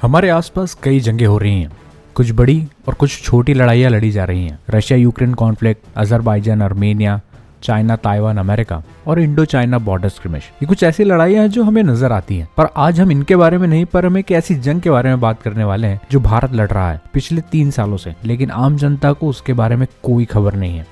हमारे आसपास कई जंगें हो रही हैं, कुछ बड़ी और कुछ छोटी लड़ाइयाँ लड़ी जा रही हैं। Russia Ukraine conflict, Azerbaijan Armenia, China Taiwan America और इंडो चाइना बॉर्डर स्क्रिमिश, ये कुछ ऐसी लड़ाइयाँ हैं जो हमें नजर आती हैं। पर आज हम इनके बारे में नहीं, पर हम एक ऐसी जंग के बारे में बात करने वाले हैं जो भारत लड़ रहा है पिछले 3 सालों से, लेकिन आम जनता को उसके बारे में कोई खबर नहीं है।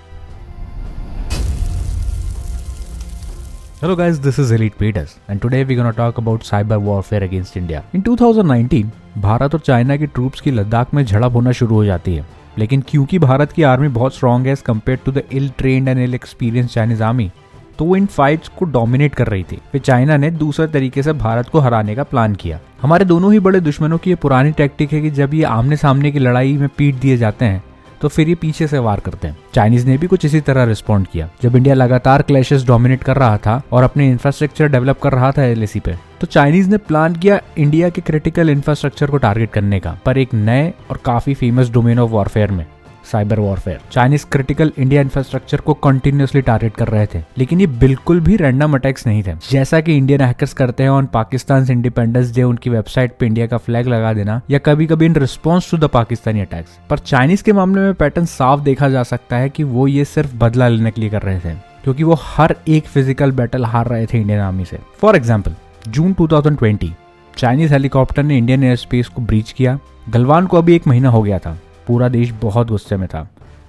Hello guys, this is Elitepredators and today we're gonna talk about cyber warfare against India. In 2019, Bharat और चाइना की ट्रूप्स की लद्दाख में झड़प होना शुरू हो जाती है, लेकिन क्योंकि भारत की आर्मी बहुत स्ट्रॉन्ग है as compare to the ill trained and ill experience Chinese army, तो वो इन फाइट्स को डोमिनेट कर रही थी। फिर चाइना ने दूसरे तरीके से भारत को हराने का प्लान किया। हमारे दोनों ही बड़े दुश्मनों की ये पुरानी टैक्टिक है कि जब ये आमने सामने की लड़ाई में पीट दिए जाते हैं तो फिर ये पीछे से वार करते हैं। चाइनीज ने भी कुछ इसी तरह रिस्पॉन्ड किया। जब इंडिया लगातार क्लैशेस डोमिनेट कर रहा था और अपने इंफ्रास्ट्रक्चर डेवलप कर रहा था एलएसी पे, तो चाइनीज ने प्लान किया इंडिया के क्रिटिकल इंफ्रास्ट्रक्चर को टारगेट करने का, पर एक नए और काफी फेमस डोमेन ऑफ वॉरफेयर में, cyber warfare. Chinese critical India infrastructure को कंटिन्यूअसली टारगेट कर रहे थे, लेकिन ये बिल्कुल भी रैंडम अटैक्स नहीं थे जैसा कि इंडियन हैकर्स करते हैं ऑन पाकिस्तान इंडिपेंडेंस डे, उनकी वेबसाइट पे इंडिया का फ्लैग लगा देना, या कभी कभी in response to the Pakistani attacks. पर चाइनीज के मामले में पैटर्न साफ देखा जा सकता है कि वो ये सिर्फ बदला लेने के लिए कर रहे थे, क्योंकि वो हर एक फिजिकल बैटल हार रहे थे इंडियन आर्मी से। For example, June 2020 Chinese helicopter ने इंडियन एयर स्पेस को ब्रीच किया। गलवान को अभी 1 महीना हो गया था। पूरा देश बहुत गुस्से में था।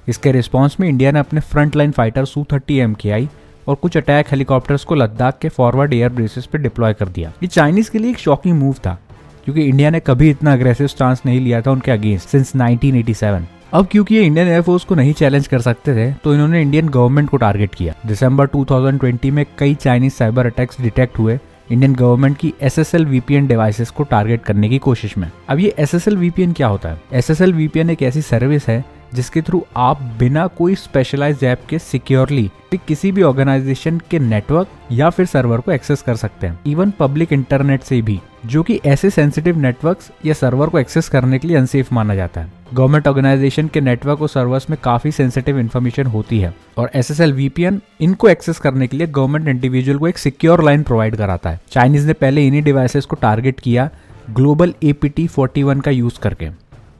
इसके रिस्पांस में इंडिया ने अपने front line fighter Su-30 MKI और कुछ अटैक हेलीकॉप्टर्स को लद्दाख के फॉरवर्ड एयर बेसिस पे डिप्लॉय कर दिया। ये चाइनीज के लिए एक शॉकिंग मूव था, क्योंकि इंडिया ने कभी इतना अग्रेसिव स्टांस नहीं लिया था उनके अगेंस्ट सिंस 1987। अब क्योंकि ये इंडियन एयरफोर्स को नहीं चैलेंज कर सकते थे, तो इन्होंने इंडियन गवर्नमेंट को टारगेट किया। दिसंबर 2020 में कई चाइनीज साइबर अटैक्स डिटेक्ट हुए इंडियन गवर्नमेंट की SSL VPN डिवाइसेस को टारगेट करने की कोशिश में। अब ये SSL VPN क्या होता है? SSL VPN एक ऐसी सर्विस है जिसके थ्रू आप बिना कोई स्पेशलाइज्ड ऐप के सिक्योरली किसी भी ऑर्गेनाइजेशन के नेटवर्क या फिर सर्वर को एक्सेस कर सकते हैं, इवन पब्लिक इंटरनेट से भी, जो कि ऐसे सेंसिटिव नेटवर्क्स या सर्वर को एक्सेस करने के लिए अनसेफ माना जाता है। गवर्नमेंट ऑर्गेनाइजेशन के नेटवर्क और सर्वर्स में काफी सेंसिटिव इन्फॉर्मेशन होती है और SSL VPN इनको एक्सेस करने के लिए गवर्नमेंट इंडिविजुअल को एक सिक्योर लाइन प्रोवाइड कराता है। चाइनीज ने पहले इन्हीं डिवाइसेस को टारगेट किया ग्लोबल APT41 का यूज करके।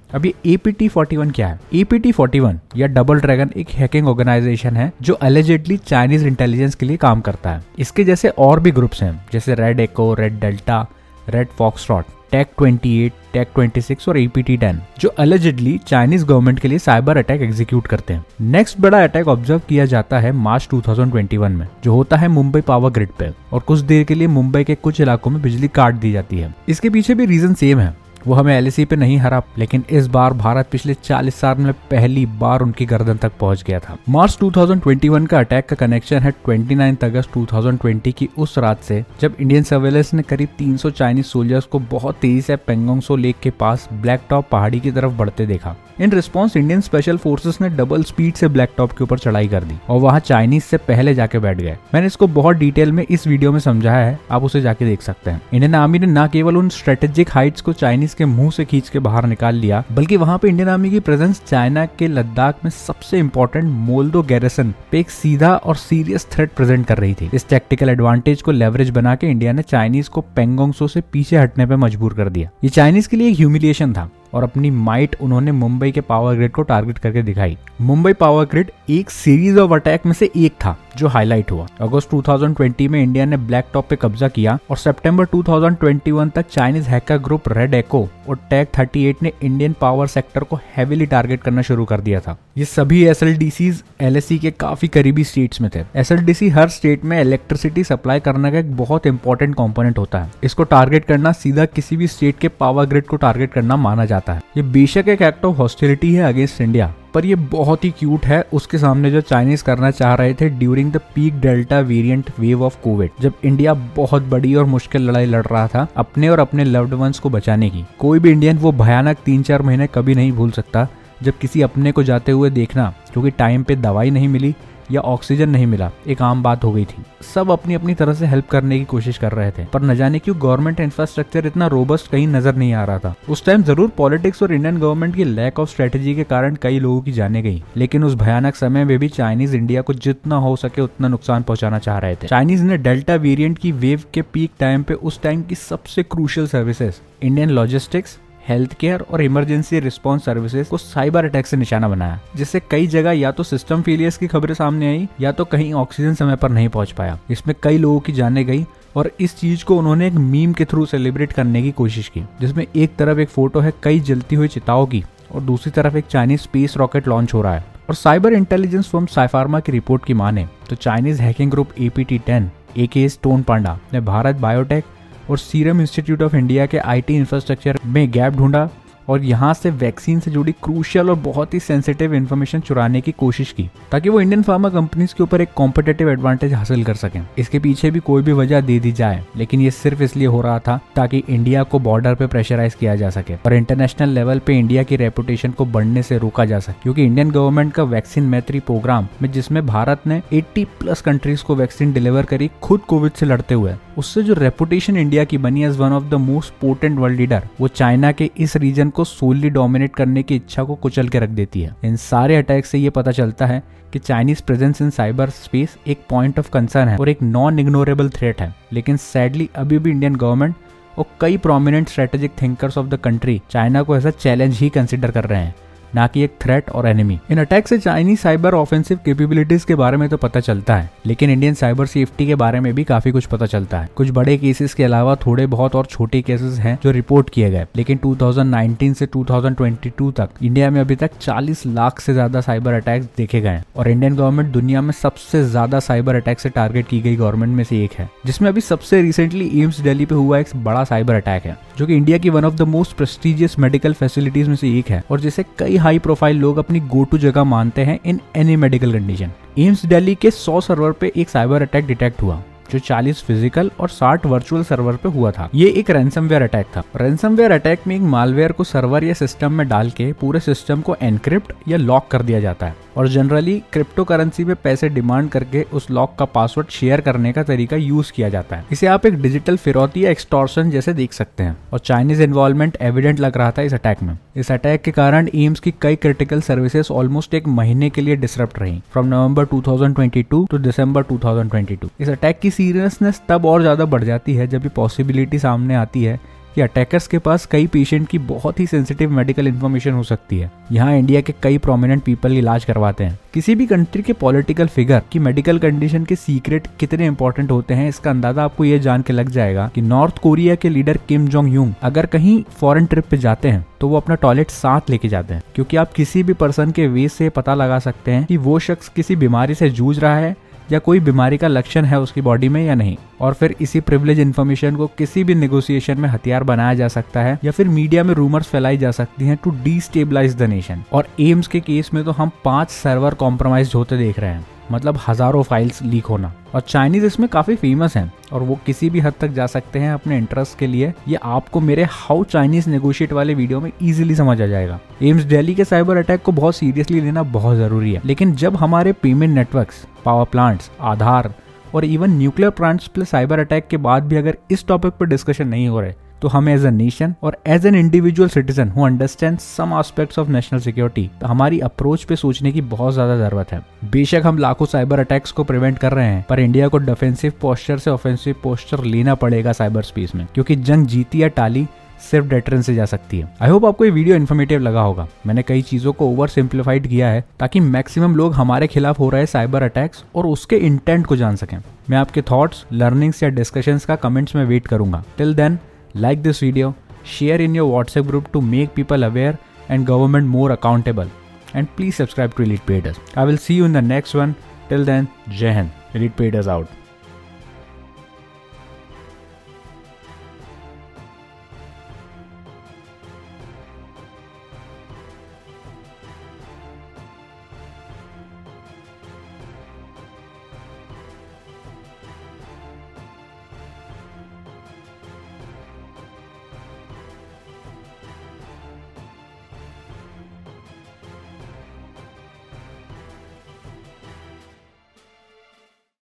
अब ये APT41 क्या है? APT41 या डबल ड्रैगन एक हैकिंग ऑर्गेनाइजेशन है जो एलिजिडली चाइनीज इंटेलिजेंस के लिए काम करता है। इसके जैसे और भी ग्रुप्स हैं, जैसे red echo, red delta, red foxtrot, tech 28, tech 26 और APT10, जो एलिजिडली चाइनीज गवर्नमेंट के लिए साइबर अटैक एग्जीक्यूट करते हैं। नेक्स्ट बड़ा अटैक ऑब्जर्व किया जाता है मार्च 2021 में, जो होता है मुंबई पावर ग्रिड पे, और कुछ देर के लिए मुंबई के कुछ इलाकों में बिजली काट दी जाती है। इसके पीछे भी रीजन सेम है, वो हमें LAC पे नहीं हरा, लेकिन इस बार भारत पिछले 40 साल में पहली बार उनकी गर्दन तक पहुंच गया था। मार्च 2021 का अटैक का कनेक्शन है 29 अगस्त 2020 की उस रात से, जब इंडियन सर्वेलेंस ने करीब 300 चाइनीज सोल्जर्स को बहुत तेजी से पेंगोंग सो लेक के पास ब्लैक टॉप पहाड़ी की तरफ बढ़ते देखा। In response Indian special forces ने डबल स्पीड से ब्लैक टॉप के ऊपर चढ़ाई कर दी और वहां चाइनीज से पहले जाके बैठ गए। मैंने इसको बहुत डिटेल में इस वीडियो में समझाया है, आप उसे जाके देख सकते हैं। इंडियन आर्मी ने न केवल उन स्ट्रेटेजिक हाइट्स को चाइनीज के मुंह से खींच के बाहर निकाल लिया, बल्कि वहां पे इंडियन आर्मी की प्रेजेंस चाइना के लद्दाख में सबसे इंपॉर्टेंट मोल्दो गैरिसन पे एक सीधा और सीरियस थ्रेट प्रेजेंट कर रही थी। इस टैक्टिकल एडवांटेज को लेवरेज बना के इंडिया ने चाइनीज को पेंगोंग सो से पीछे हटने पे मजबूर कर दिया। ये चाइनीज के लिए एक ह्यूमिलिएशन था और अपनी माइट उन्होंने मुंबई के पावर ग्रिड को टारगेट करके दिखाई। मुंबई पावर ग्रिड एक सीरीज ऑफ अटैक में से एक था जो हाईलाइट हुआ। अगस्त 2020 में इंडिया ने ब्लैक टॉप पे कब्जा किया और सितंबर 2021 तक चाइनीज हैकर ग्रुप रेड एको और टेक 38 ने इंडियन पावर सेक्टर को हेवीली टारगेट करना शुरू कर दिया था। ये सभी SLDCs LAC के काफी करीबी स्टेट्स में थे। SLDC हर स्टेट में इलेक्ट्रिसिटी सप्लाई करने का एक बहुत इंपॉर्टेंट कंपोनेंट होता है। इसको टारगेट करना सीधा किसी भी स्टेट के पावर ग्रिड को टारगेट करना माना जाता है। ये बेशक एक एक्ट ऑफ हॉस्टिलिटी है अगेंस्ट इंडिया, पर ये बहुत ही क्यूट है उसके सामने जो चाइनीज करना चाह रहे थे during the peak delta variant wave of Covid, जब इंडिया बहुत बड़ी और मुश्किल लड़ाई लड़ रहा था अपने और अपने लव्ड वंस को बचाने की। कोई भी इंडियन वो भयानक 3-4 महीने कभी नहीं भूल सकता जब किसी अपने को जाते हुए देखना, क्योंकि टाइम पे दवाई नहीं मिली या ऑक्सीजन नहीं मिला, एक आम बात हो गई थी। सब अपनी अपनी तरह से हेल्प करने की कोशिश कर रहे थे, पर न जाने क्यों गवर्नमेंट इंफ्रास्ट्रक्चर इतना रोबस्ट कहीं नजर नहीं आ रहा था। उस टाइम जरूर पॉलिटिक्स और इंडियन गवर्नमेंट की लैक ऑफ स्ट्रेटेजी के कारण कई लोगों की जाने गई, लेकिन उस भयानक समय में भी चाइनीज इंडिया को जितना हो सके उतना नुकसान पहुंचाना चाह रहे थे। चाइनीज ने डेल्टा वेरिएंट की वेव के पीक टाइम पे उस टाइम की सबसे crucial services, Indian logistics health care और इमरजेंसी रिस्पांस सर्विसेज को साइबर अटैक से निशाना बनाया, जिससे कई जगह या तो सिस्टम फेलियर्स की खबरें सामने आई या तो कहीं ऑक्सीजन समय पर नहीं पहुंच पाया। इसमें कई लोगों की जानें गई और इस चीज को उन्होंने एक मीम के थ्रू सेलिब्रेट करने की कोशिश की, जिसमें एक तरफ एक फोटो है कई जलती हुई चिताओं की और दूसरी तरफ एक चाइनीज स्पेस रॉकेट लॉन्च हो रहा है। और साइबर इंटेलिजेंस फर्म साइफार्मा की रिपोर्ट की माने तो Chinese hacking group APT10 AKA Stone Panda ने भारत बायोटेक और सीरम इंस्टीट्यूट ऑफ इंडिया के IT इंफ्रास्ट्रक्चर में गैप ढूंढा और यहाँ से वैक्सीन से जुड़ी क्रूशियल और बहुत ही सेंसिटिव इन्फॉर्मेशन चुराने की कोशिश की, ताकि वो इंडियन फार्मा कंपनीज के ऊपर एक कॉम्पिटिटिव एडवांटेज हासिल कर सकें। इसके पीछे भी कोई भी वजह दे दी जाए, लेकिन ये सिर्फ इसलिए हो रहा था ताकि इंडिया को बॉर्डर पे प्रेशराइज किया जा सके और इंटरनेशनल लेवल पे इंडिया की रेपुटेशन को बढ़ने से रोका जा सके। क्योंकि इंडियन गवर्नमेंट का वैक्सीन मैत्री प्रोग्राम में, जिसमें भारत ने 80+ कंट्रीज को वैक्सीन डिलीवर करी खुद कोविड से लड़ते हुए, उससे जो रेपुटेशन इंडिया की बनी as one of the most potent world leader, वो चाइना के इस रीजन को सोलली डोमिनेट करने की इच्छा को कुचल के रख देती है। इन सारे अटैक से ये पता चलता है कि Chinese presence in cyber space एक पॉइंट ऑफ कंसर्न है और एक नॉन इग्नोरेबल थ्रेट है। लेकिन सैडली अभी भी इंडियन गवर्नमेंट और कई prominent strategic thinkers of the country China को एज अ चैलेंज ही कंसिडर कर रहे हैं, ना कि एक थ्रेट और एनिमी। इन अटैक से चाइनीज साइबर ऑफेंसिव कैपेबिलिटीज के बारे में तो पता चलता है, लेकिन इंडियन साइबर सेफ्टी के बारे में भी काफी कुछ पता चलता है। कुछ बड़े केसेस के अलावा थोड़े बहुत और छोटे केसेस हैं जो रिपोर्ट किए गए, लेकिन 2019 से 2022 तक इंडिया में अभी तक 40 लाख से ज्यादा साइबर अटैक्स देखे गए और इंडियन गवर्नमेंट दुनिया में सबसे ज्यादा साइबर अटैक से टारगेट की गई गवर्नमेंट में से एक है, जिसमें अभी सबसे रिसेंटली एम्स दिल्ली पे हुआ एक बड़ा साइबर अटैक है, जो कि इंडिया की one of the most prestigious medical facilities में से एक है और जिसे कई हाई प्रोफाइल लोग अपनी गो टू जगह मानते हैं in any medical condition. AIIMS Delhi के 100 सर्वर पे एक साइबर अटैक डिटेक्ट हुआ, जो 40 फिजिकल और 60 वर्चुअल सर्वर पे हुआ था। ये एक रैंसमवेयर अटैक था। रैंसमवेयर अटैक में एक मालवेयर को सर्वर या सिस्टम में डाल के पूरे सिस्टम को एनक्रिप्ट या लॉक कर दिया जाता है और जनरली क्रिप्टो करेंसी में पैसे डिमांड करके उस लॉक का पासवर्ड शेयर करने का तरीका यूज किया जाता है। इसे आप एक डिजिटल फिरौती या एक्सटॉर्शन जैसे देख सकते हैं और चाइनीज इन्वॉल्वमेंट एविडेंट लग रहा था इस अटैक में। इस अटैक के कारण एम्स की कई क्रिटिकल सर्विसेज ऑलमोस्ट एक महीने के लिए डिसरप्ट रही, फ्रॉम नवंबर 2022 टू दिसंबर 2022। इस अटैक की सीरियसनेस तब और ज्यादा बढ़ जाती है जब ये पॉसिबिलिटी सामने आती है कि अटैकर्स के पास कई पेशेंट की बहुत ही सेंसिटिव मेडिकल इन्फॉर्मेशन हो सकती है। यहाँ इंडिया के कई प्रोमिनेंट पीपल इलाज करवाते हैं। किसी भी कंट्री के पॉलिटिकल फिगर की मेडिकल कंडीशन के सीक्रेट कितने इंपॉर्टेंट होते हैं, इसका अंदाजा आपको ये जान के लग जाएगा कि नॉर्थ कोरिया के लीडर किम जोंग यूंग अगर कहीं फॉरेन ट्रिप पे जाते हैं तो वो अपना टॉयलेट साथ लेके जाते हैं, क्योंकि आप किसी भी पर्सन के वेज से पता लगा सकते हैं कि वो शख्स किसी बीमारी से जूझ रहा है या कोई बीमारी का लक्षण है उसकी बॉडी में या नहीं। और फिर इसी प्रिविलेज इन्फॉर्मेशन को किसी भी नेगोशिएशन में हथियार बनाया जा सकता है या फिर मीडिया में रूमर्स फैलाई जा सकती हैं टू डिस्टेबलाइज द नेशन। और एम्स के केस में तो हम 5 सर्वर कॉम्प्रोमाइज होते देख रहे हैं, मतलब हजारों फाइल्स लीक होना। और चाइनीज इसमें काफी फेमस हैं और वो किसी भी हद तक जा सकते हैं अपने इंटरेस्ट के लिए। ये आपको मेरे हाउ चाइनीज नेगोशिएट वाले वीडियो में इजीली समझ आ जाएगा। एम्स दिल्ली के साइबर अटैक को बहुत सीरियसली लेना बहुत जरूरी है, लेकिन जब हमारे पेमेंट नेटवर्क्स, पावर प्लांट्स, आधार और इवन न्यूक्लियर प्लांट्स पे साइबर अटैक के बाद भी अगर इस टॉपिक पर डिस्कशन नहीं हो रहे, तो हमें एज अ नेशन और as an individual citizen who understand some aspects of national security, तो हमारी अप्रोच पे सोचने की बहुत ज्यादा जरूरत है। बेशक हम लाखों साइबर अटैक्स को प्रिवेंट कर रहे हैं, पर इंडिया को डिफेंसिव पोस्चर से ऑफेंसिव पोस्चर लेना पड़ेगा साइबर स्पेस में, क्योंकि जंग जीती या टाली सिर्फ डेटरेंस से जा सकती है। आई होप आपको ये वीडियो इन्फॉर्मेटिव लगा होगा। मैंने कई चीजों को ओवर सिंप्लीफाइड किया है ताकि मैक्सिमम लोग हमारे खिलाफ हो रहे साइबर अटैक्स और उसके इंटेंट को जान सकें। मैं आपके थॉट्स, लर्निंग्स या डिस्कशंस का कमेंट्स में वेट करूंगा। Till then, like this video, share in your WhatsApp group to make people aware and government more accountable, and please subscribe to Elitepredators. I will see you in the next one. Till then, Jai Hind. Elitepredators out.